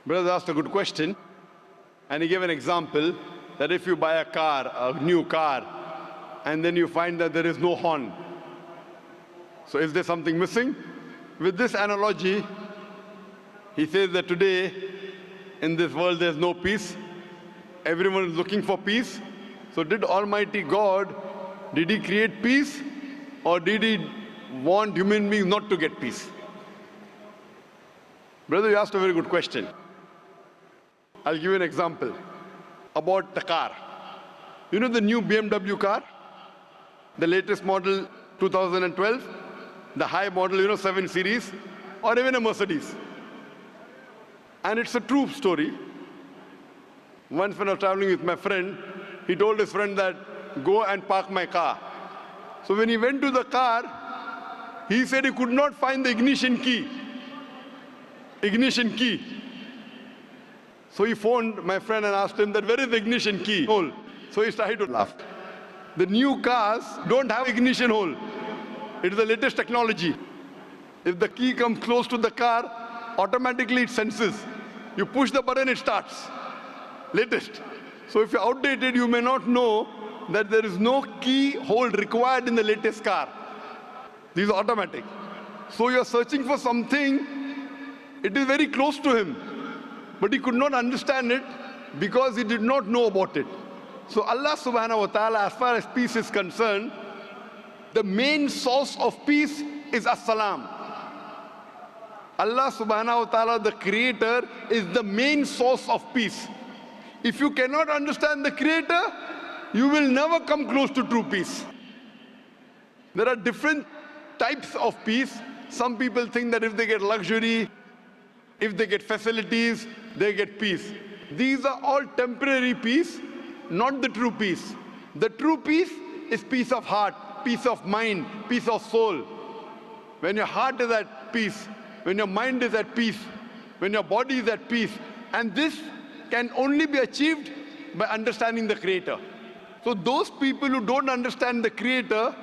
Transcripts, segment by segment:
Brother asked a good question, and he gave an example that if you buy a car, a new car, and then you find that there is no horn, so is there something missing? With this analogy, he says that today in this world there's no peace. Everyone is looking for peace. So did Almighty God, did He create peace, or did He want human beings not to get peace? Brother, you asked a very good question. I'll give you an example about the car. You know the new BMW car? The latest model 2012? The high model, 7 Series, or even a Mercedes. And it's a true story. Once when I was traveling with my friend, he told his friend that, go and park my car. So when he went to the car, he said he could not find the ignition key. Ignition key. So he phoned my friend and asked him that, where is the ignition key hole? So he started to laugh. The new cars don't have ignition hole. It is the latest technology. If the key comes close to the car, automatically it senses. You push the button, it starts. Latest. So if you're outdated, you may not know that there is no key hold required in the latest car. These are automatic. So you're searching for something, it is very close to him, but he could not understand it because he did not know about it. So Allah subhanahu wa ta'ala, as far as peace is concerned, the main source of peace is as-salam. Allah subhanahu wa ta'ala, the creator, is the main source of peace. If you cannot understand the creator, you will never come close to true peace. There are different types of peace. Some people think that if they get luxury, if they get facilities, they get peace. These are all temporary peace, not the true peace. The true peace is peace of heart, peace of mind, peace of soul. When your heart is at peace, when your mind is at peace, when your body is at peace, and this can only be achieved by understanding the Creator. So those people who don't understand the Creator,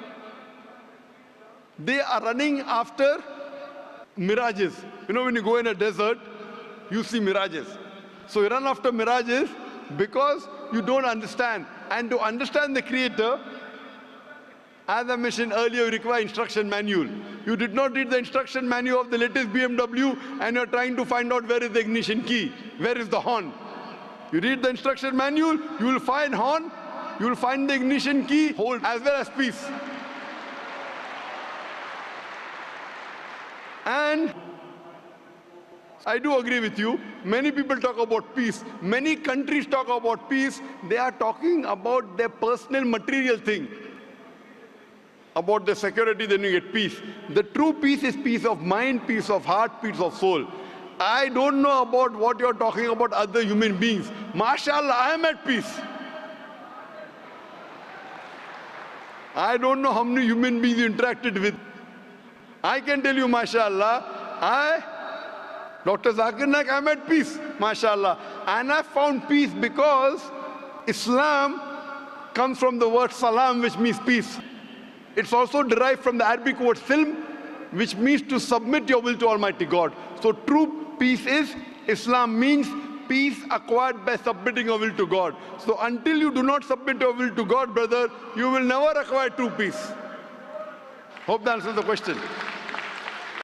they are running after mirages. When you go in a desert, you see mirages. So you run after mirages because you don't understand. And to understand the Creator, as I mentioned earlier, you require instruction manual. You did not read the instruction manual of the latest BMW and you're trying to find out where is the ignition key, where is the horn. You read the instruction manual, you will find horn, you will find the ignition key, hold, as well as peace. And I do agree with you. Many people talk about peace. Many countries talk about peace. They are talking about their personal material thing. About the security, then you get peace. The true peace is peace of mind, peace of heart, peace of soul. I don't know about what you're talking about other human beings. MashaAllah, I am at peace. I don't know how many human beings you interacted with. I can tell you, MashaAllah, Dr. Zakir Naik, I'm at peace, MashaAllah. And I found peace because Islam comes from the word salam, which means peace. It's also derived from the Arabic word silm, which means to submit your will to Almighty God. So true peace is, Islam means peace acquired by submitting your will to God. So until you do not submit your will to God, brother, you will never acquire true peace. Hope that answers the question.